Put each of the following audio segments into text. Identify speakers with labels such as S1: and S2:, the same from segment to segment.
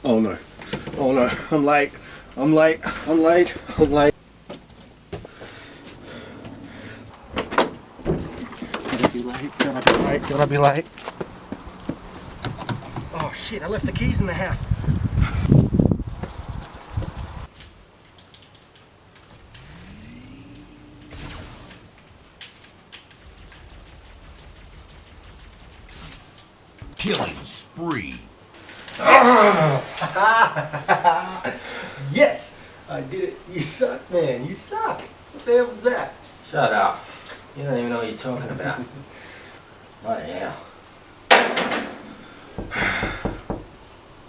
S1: Oh no. Oh no. I'm late. I'm late. I'm late. I'm late. Gotta be late. Gotta be late. Gotta be late. Oh shit, I left the keys in the house.
S2: Killing spree.
S1: Yes! I did it. You suck, man. You suck. What the hell was that?
S3: Shut up. You don't even know what you're talking about. Bloody hell.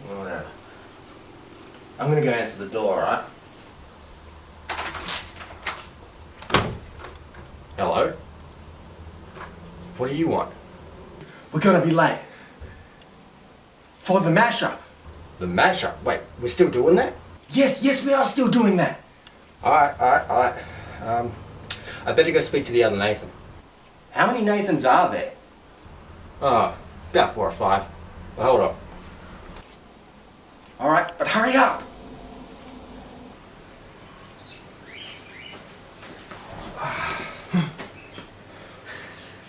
S3: Whatever. I'm gonna go answer the door, alright? Hello? What do you want?
S1: We're gonna be late. For the mashup.
S3: The mashup? Wait, we're still doing that?
S1: Yes, we are still doing that.
S3: Alright. I better go speak to the other Nathan.
S1: How many Nathans are there?
S3: Oh, about 4 or 5. Well, hold on.
S1: Alright, but hurry up.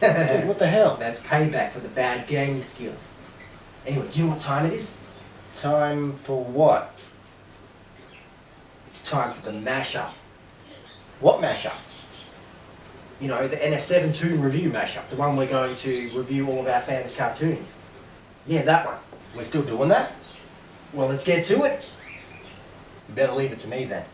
S1: Dude, what the hell?
S4: That's payback for the bad gaming skills. Anyway, do you know what time it is?
S3: Time for what?
S4: It's time for the mashup.
S3: What mashup?
S4: You know, the NF7 Toon review mashup. The one we're going to review all of our fans' cartoons. Yeah, that one.
S3: We're still doing that?
S4: Well, let's get to it.
S3: You better leave it to me then.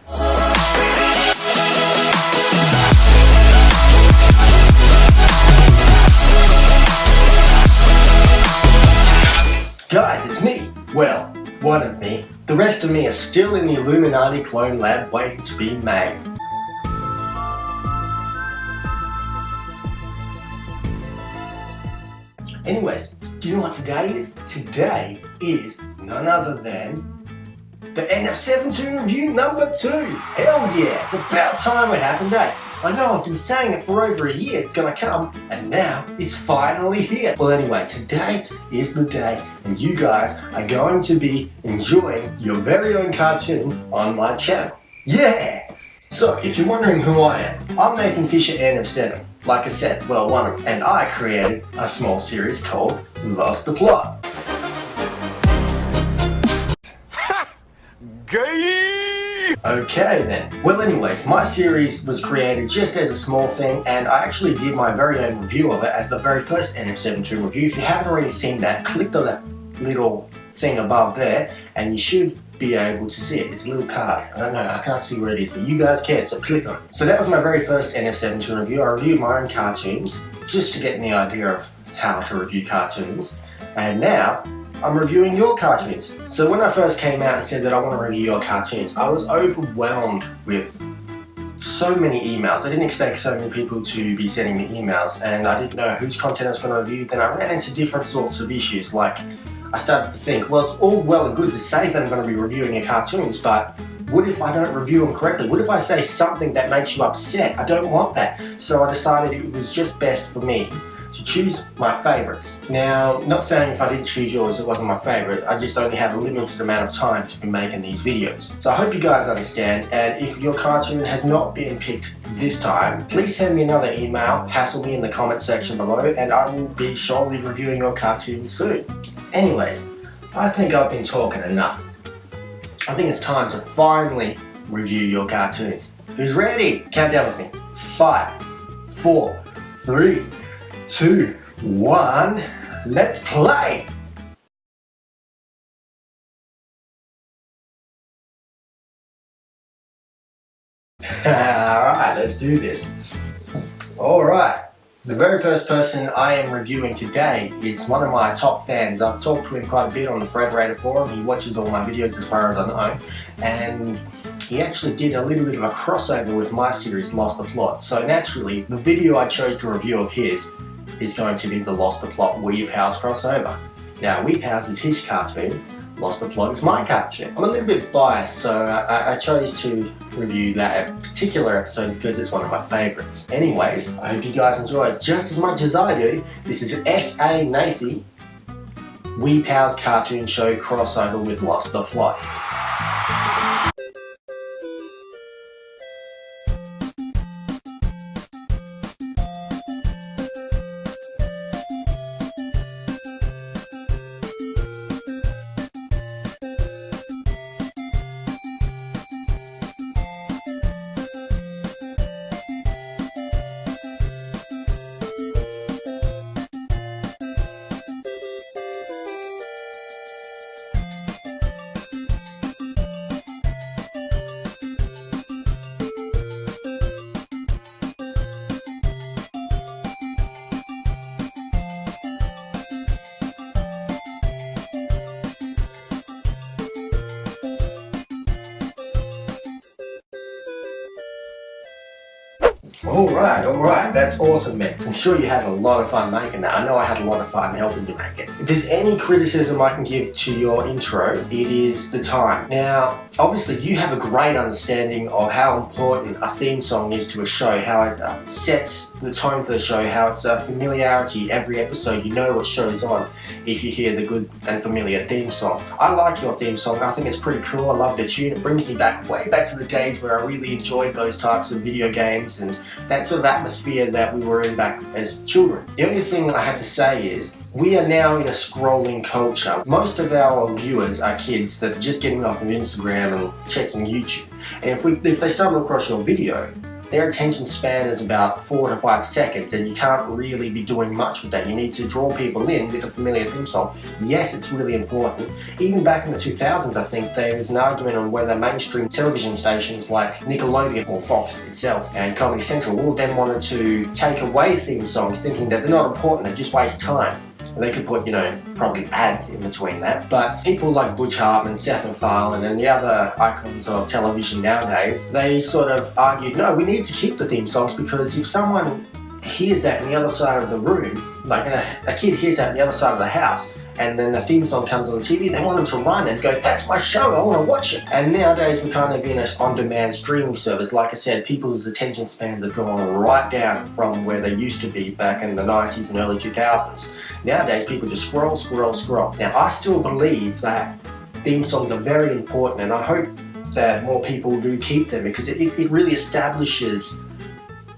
S1: Guys, it's me. Well, one of me. The rest of me are still in the Illuminati clone lab waiting to be made. Anyways, do you know what today is? Today is none other than the NF7 Toon review number 2. Hell yeah, it's about time it happened, eh? I know I've been saying it for over a year, it's gonna come, and now it's finally here. Well anyway, today is the day, and you guys are going to be enjoying your very own cartoons on my channel. Yeah! So, if you're wondering who I am, I'm Nathan Fisher NF7. Like I said, well, one of them. And I created a small series called Lost the Plot.
S2: Gay!
S1: Okay then. Well anyways, my series was created just as a small thing, and I actually did my very own review of it as the very first NF7 Toon review. If you haven't already seen that, click the little thing above there and you should be able to see it. It's a little card. I don't know, I can't see where it is, but you guys can, so click on it. So that was my very first NF7 Toon review. I reviewed my own cartoons just to get the idea of how to review cartoons, and now I'm reviewing your cartoons. So when I first came out and said that I want to review your cartoons, I was overwhelmed with so many emails. I didn't expect so many people to be sending me emails, and I didn't know whose content I was going to review. Then I ran into different sorts of issues, like I started to think, well, it's all well and good to say that I'm going to be reviewing your cartoons, but what if I don't review them correctly? What if I say something that makes you upset? I don't want that. So I decided it was just best for me to choose my favourites. Now, not saying if I didn't choose yours it wasn't my favourite, I just only have a limited amount of time to be making these videos. So I hope you guys understand, and if your cartoon has not been picked this time, please send me another email, hassle me in the comment section below, and I will be surely reviewing your cartoon soon. Anyways, I think I've been talking enough. I think it's time to finally review your cartoons. Who's ready? Count down with me. 5, 4, 3, 2, 1, let's play! Alright, let's do this. Alright, the very first person I am reviewing today is one of my top fans. I've talked to him quite a bit on the Frederator forum. He watches all my videos as far as I know, and he actually did a little bit of a crossover with my series Lost the Plot. So naturally, the video I chose to review of his is going to be the Lost the Plot Weeb House crossover. Now, Weeb House is his cartoon, Lost the Plot is my cartoon. I'm a little bit biased, so I chose to review that particular episode because it's one of my favourites. Anyways, I hope you guys enjoy it just as much as I do. This is S.A. Nathan Wee Pow's cartoon show crossover with Lost the Plot. Alright, that's awesome, man. I'm sure you had a lot of fun making that. I know I had a lot of fun helping you make it. If there's any criticism I can give to your intro, it is the time. Now, obviously you have a great understanding of how important a theme song is to a show, how it sets the tone for the show, how it's a familiarity. Every episode you know what show's on if you hear the good and familiar theme song. I like your theme song. I think it's pretty cool. I love the tune. It brings me way back to the days where I really enjoyed those types of video games and that sort of atmosphere that we were in back as children. The only thing I have to say is we are now in a scrolling culture. Most of our viewers are kids that are just getting off of Instagram and checking YouTube. And if they stumble across your video, their attention span is about 4 to 5 seconds and you can't really be doing much with that. You need to draw people in with a familiar theme song. Yes, it's really important. Even back in the 2000s, I think there was an argument on whether mainstream television stations like Nickelodeon or Fox itself and Comedy Central, all of them wanted to take away theme songs, thinking that they're not important, they just waste time. They could put, probably ads in between that. But people like Butch Hartman, Seth MacFarlane, and the other icons of television nowadays, they sort of argued, no, we need to keep the theme songs because if someone hears that on the other side of the room, like a kid hears that on the other side of the house, and then the theme song comes on the TV, they want them to run and go, that's my show, I want to watch it. And nowadays we're kind of in an on-demand streaming service. Like I said, people's attention spans have gone right down from where they used to be back in the 90s and early 2000s. Nowadays people just scroll. Now I still believe that theme songs are very important and I hope that more people do keep them because it really establishes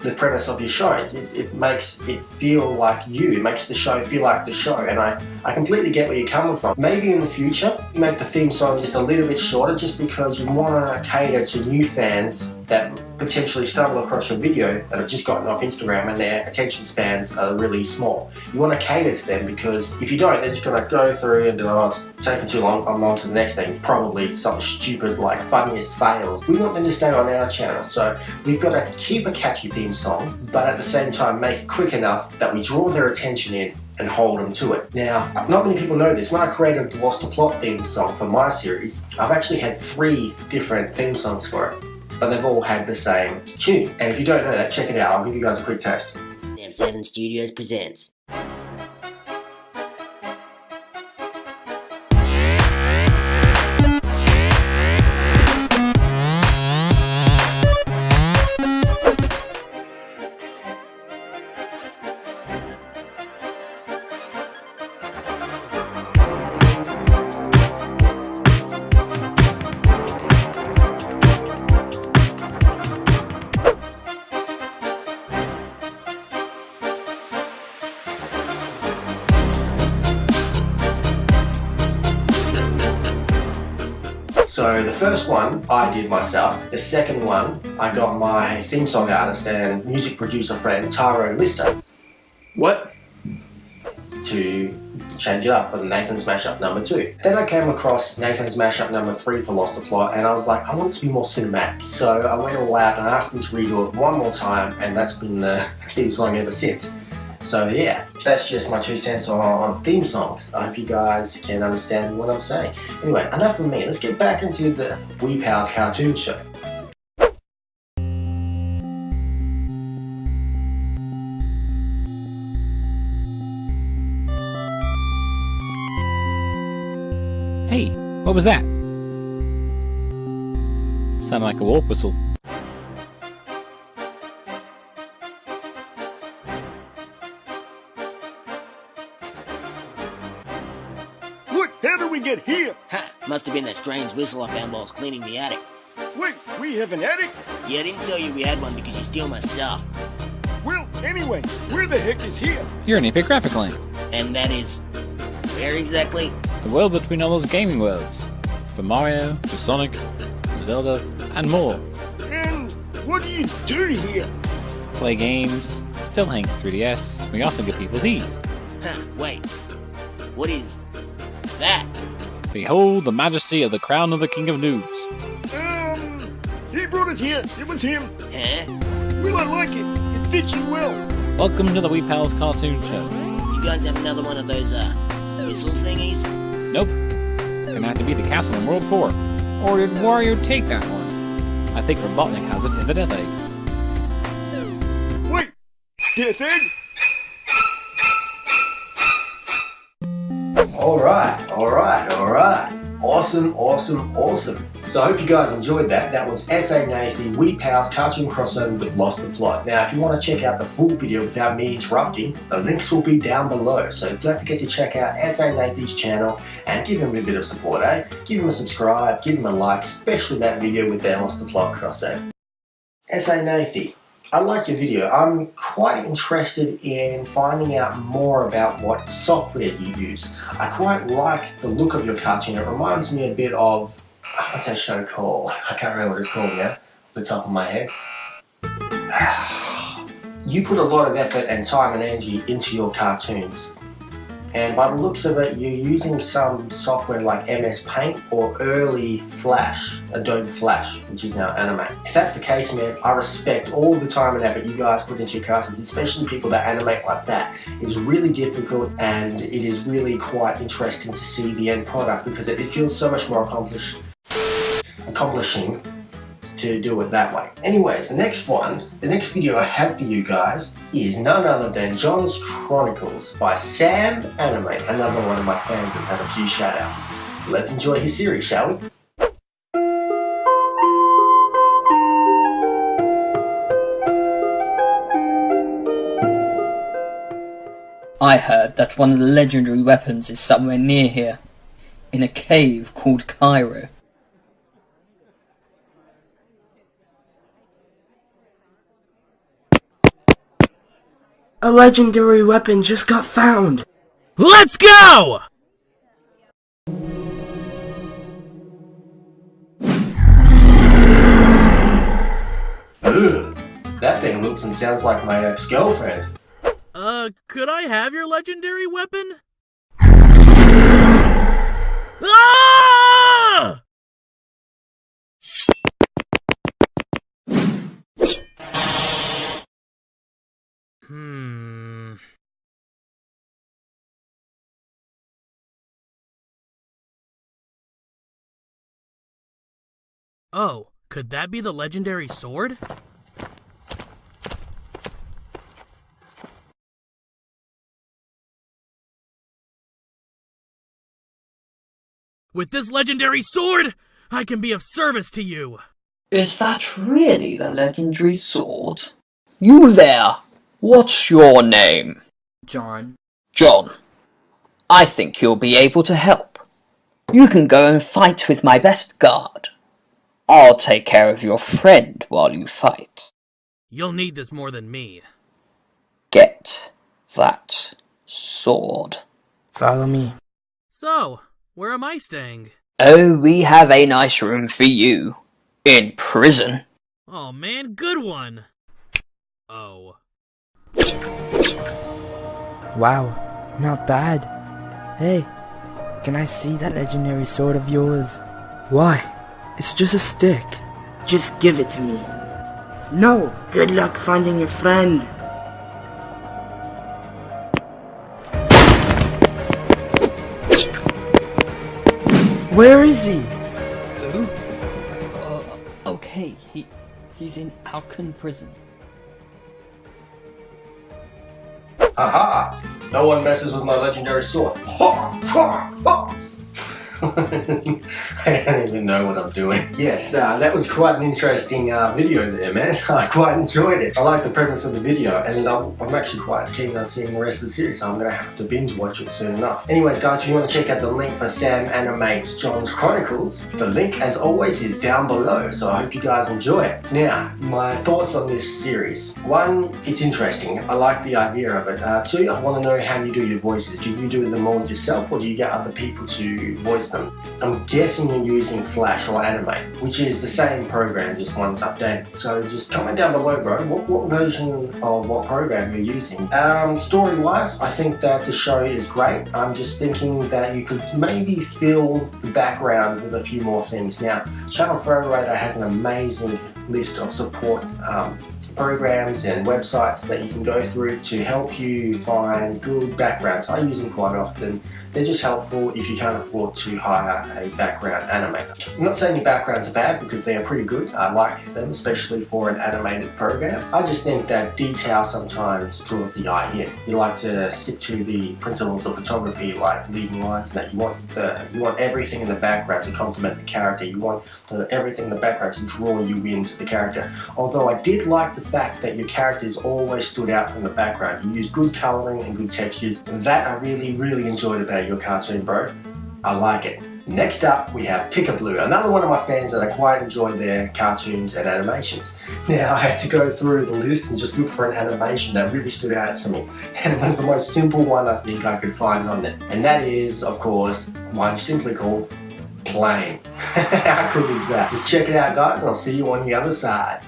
S1: the premise of your show. It makes it feel like you. It makes the show feel like the show, and I completely get where you're coming from. Maybe in the future, you make the theme song just a little bit shorter just because you want to cater to new fans that potentially stumble across your video that have just gotten off Instagram and their attention spans are really small. You want to cater to them because if you don't, they're just going to go through and oh, it's taking too long, I'm on to the next thing. Probably something stupid like funniest fails. We want them to stay on our channel, so we've got to keep a catchy theme song, but at the same time make it quick enough that we draw their attention in and hold them to it. Now, not many people know this. When I created the Lost the Plot theme song for my series, I've actually had 3 different theme songs for it, but they've all had the same tune. And if you don't know that, check it out. I'll give you guys a quick taste.
S5: NF7 Studios presents.
S1: So the first one I did myself. The second one I got my theme song artist and music producer friend Taro Lister
S6: What?
S1: to change it up for the Nathan's Mashup number 2. Then I came across Nathan's Mashup number 3 for Lost the Plot and I was like, I want it to be more cinematic. So I went all out and I asked him to redo it one more time and that's been the theme song ever since. So yeah, that's just my 2 cents on theme songs. I hope you guys can understand what I'm saying. Anyway, enough from me. Let's get back into the Wee Pow's cartoon show.
S6: Hey, what was that? Sounded like a warp whistle.
S7: How do we get here?
S5: Ha! Must have been that strange whistle I found whilst cleaning the attic.
S7: Wait, we have an attic?
S5: Yeah, I didn't tell you we had one because you steal my stuff.
S7: Well, anyway, where the heck is here?
S6: You're in Epigraphic Land,
S5: And that is... where exactly?
S6: the world between all those gaming worlds. From Mario, to Sonic, to Zelda, and more.
S7: And what do you do here?
S6: Play games, still hangs 3DS, we also give people these.
S5: Huh, wait. What is... that?
S6: Behold the majesty of the crown of the King of Noobs.
S7: He brought us here. It was him.
S5: Huh?
S7: Well, I like it. It fits you well.
S6: Welcome to the Wee Pals cartoon show.
S5: You guys have another one of those, whistle thingies?
S6: Nope. Gonna have to be the castle in World 4. Or did Wario take that one? I think Robotnik has it in the Death Egg.
S7: Wait! Death Egg?
S1: Alright. Awesome. So I hope you guys enjoyed that. That was S.A. Nathan, Wee Pals cartoon crossover with Lost the Plot. Now, if you want to check out the full video without me interrupting, the links will be down below. So don't forget to check out S.A. Nathan's channel and give him a bit of support, eh? Give him a subscribe, give him a like, especially that video with their Lost the Plot crossover. S.A. Nathan, I liked your video. I'm quite interested in finding out more about what software you use. I quite like the look of your cartoon. It reminds me a bit of, what's that show called? I can't remember what it's called now, off the top of my head. You put a lot of effort and time and energy into your cartoons. And by the looks of it, you're using some software like MS Paint or early Flash, Adobe Flash, which is now Animate. If that's the case, man, I respect all the time and effort you guys put into your cartoons, especially people that animate like that. It's really difficult and it is really quite interesting to see the end product because it feels so much more accomplishing to do it that way. Anyways, the next video I have for you guys is none other than John's Chronicles by Sam Anime, another one of my fans that had a few shout outs. Let's enjoy his series, shall we?
S8: I heard that one of the legendary weapons is somewhere near here, in a cave called Cairo.
S9: A legendary weapon just got found!
S10: Let's go!
S1: Ugh, that thing looks and sounds like my ex-girlfriend.
S10: Could I have your legendary weapon? Ah! Oh, could that be the legendary sword? With this legendary sword, I can be of service to you!
S8: Is that really the legendary sword? You there! What's your name?
S9: John.
S8: John. I think you'll be able to help. You can go and fight with my best guard. I'll take care of your friend while you fight.
S10: You'll need this more than me.
S8: Get that sword.
S9: Follow me.
S10: So, where am I staying?
S8: Oh, we have a nice room for you. In prison.
S10: Oh man, good one! Oh.
S9: Wow, not bad. Hey, can I see that legendary sword of yours? Why? It's just a stick. Just give it to me. No, good luck finding your friend. Where is he?
S8: Who? Okay, he's in Alcan prison.
S1: Haha! No one messes with my legendary sword. Ha! Ha! Ha! I don't even know what I'm doing. Yes, that was quite an interesting video there, man. I quite enjoyed it. I like the premise of the video, and I'm actually quite keen on seeing the rest of the series, so I'm going to have to binge watch it soon enough. Anyways, guys, if you want to check out the link for Sam Animates John's Chronicles, the link, as always, is down below, so I hope you guys enjoy it. Now, my thoughts on this series. One, it's interesting. I like the idea of it. Two, I want to know how you do your voices. Do you do them all yourself, or do you get other people to voice them? I'm guessing you're using Flash or Animate, which is the same program, just one's updated. So just comment down below, bro, what version of what program you're using. Story-wise, I think that the show is great. I'm just thinking that you could maybe fill the background with a few more things. Now, Channel Photorator has an amazing list of support programs and websites that you can go through to help you find good backgrounds. I use them quite often. They're just helpful if you can't afford to hire a background animator. I'm not saying your backgrounds are bad, because they are pretty good. I like them, especially for an animated program. I just think that detail sometimes draws the eye in. You like to stick to the principles of photography, like leading lines, that you want everything in the background to complement the character. You want everything in the background to draw you into the character. Although I did like the fact that your characters always stood out from the background. You used good coloring and good textures. That I really enjoyed about your cartoon, bro. I like it. Next up, we have Picablue, another one of my fans that I quite enjoy their cartoons and animations. Now, I had to go through the list and just look for an animation that really stood out to me. And it was the most simple one I think I could find on it. And that is, of course, one simply called Plane. How cool is that? Just check it out, guys, and I'll see you on the other side.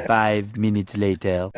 S11: 5 minutes later.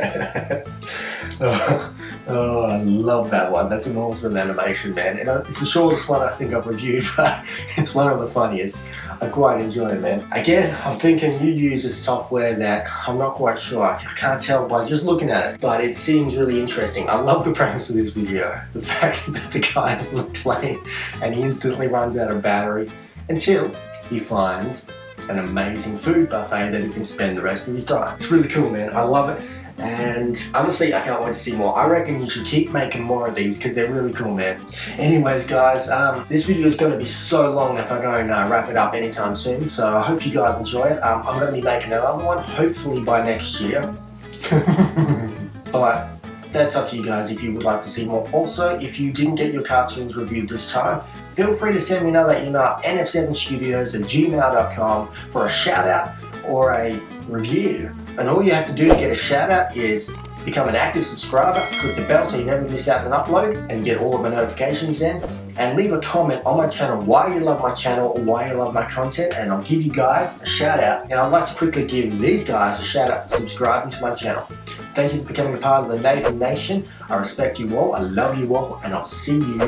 S1: Oh, I love that one. That's an awesome animation, man. And it's the shortest one I think I've reviewed, but it's one of the funniest. I quite enjoy it, man. Again, I'm thinking you use a software that I'm not quite sure. I can't tell by just looking at it, but it seems really interesting. I love the premise of this video. The fact that the guy's on a plane and he instantly runs out of battery until he finds an amazing food buffet that he can spend the rest of his time. It's really cool, man. I love it. And honestly, I can't wait to see more. I reckon you should keep making more of these because they're really cool, man. Anyways, guys, this video is going to be so long if I go and wrap it up anytime soon. So I hope you guys enjoy it. I'm going to be making another one, hopefully by next year. But that's up to you guys if you would like to see more. Also, if you didn't get your cartoons reviewed this time, feel free to send me another email, nf7studios@gmail.com, for a shout out or a review. And all you have to do to get a shout out is become an active subscriber, click the bell so you never miss out on an upload and get all of my notifications then, and leave a comment on my channel why you love my channel or why you love my content, and I'll give you guys a shout out. Now I'd like to quickly give these guys a shout out for subscribing to my channel. Thank you for becoming a part of the Nathan Nation. I respect you all, I love you all, and I'll see you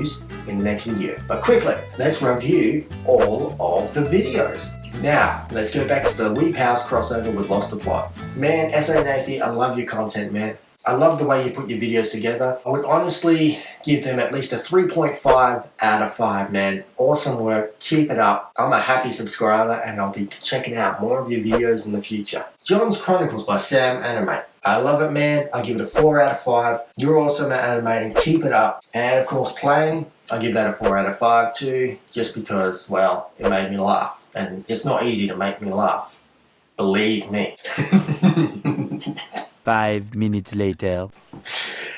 S1: in the next video. But quickly, let's review all of the videos. Now, let's go back to the Wee Pals crossover with Lost the Plot. Man, S.A. Nathan, I love your content, man. I love the way you put your videos together. I would honestly give them at least a 3.5 out of 5, man. Awesome work. Keep it up. I'm a happy subscriber and I'll be checking out more of your videos in the future. John's Chronicles by Sam Animate. I love it, man. I give it a 4 out of 5. You're awesome at animating. Keep it up. And of course, Plane, I give that a 4 out of 5 too, just because, well, it made me laugh. And it's not easy to make me laugh. Believe me.
S11: 5 minutes later.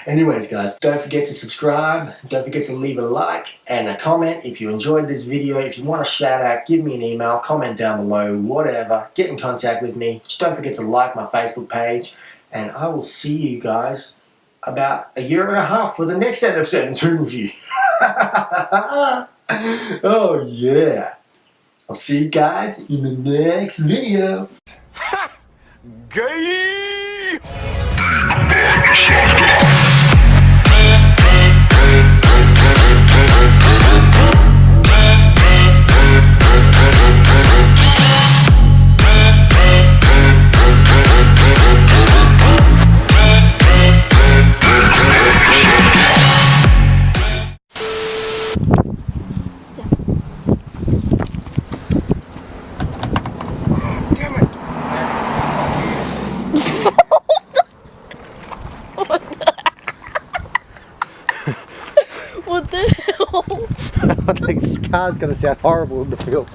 S1: Anyways, guys, don't forget to subscribe. Don't forget to leave a like and a comment if you enjoyed this video. If you want a shout out, give me an email, comment down below, whatever. Get in contact with me. Just don't forget to like my Facebook page. And I will see you guys about a year and a half for the next NF7 Toon review. Oh yeah. I'll see you guys in the next video.
S7: Gay!
S11: What the hell?
S4: I think this car's going to sound horrible in the film.